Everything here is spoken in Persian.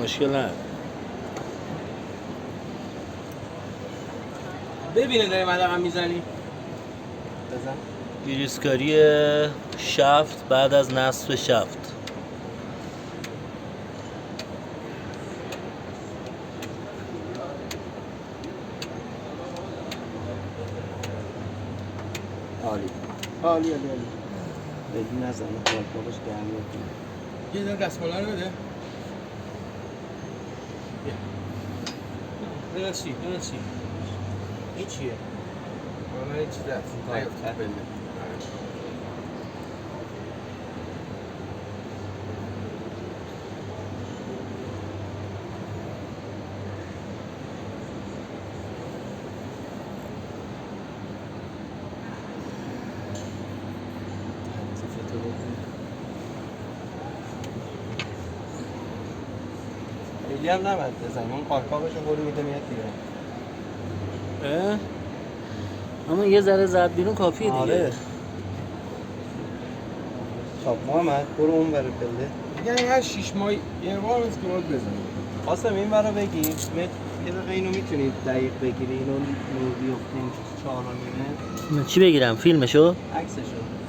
مشکل نداره. ببینه داری مدقم میزنی بزن. گریزکاری شفت بعد از نصب شفت. عالی عالی عالی عالی. بدی نزنه پاکش گرم میکنه. یه ذره دستمالا رو بده. بده چی؟ این چیه؟ من این چیز هست. نیفتاد بنده. خیلی هم نباید بزنیم، اون قارقابشو برو میده میاد بیرون. اما یه ذره زد بیرون کافیه دیگه. آره. خب محمد برو اون برای پله. دیگه هر 6 ماه یه بار است که باید بزنیم. قاسم این برای بگیر. یه دقیقه اینو میتونید دقیق بگیری، اینو نور بیفتیم 4 و نیمه. چی بگیرم؟ فیلمشو؟ عکسشو.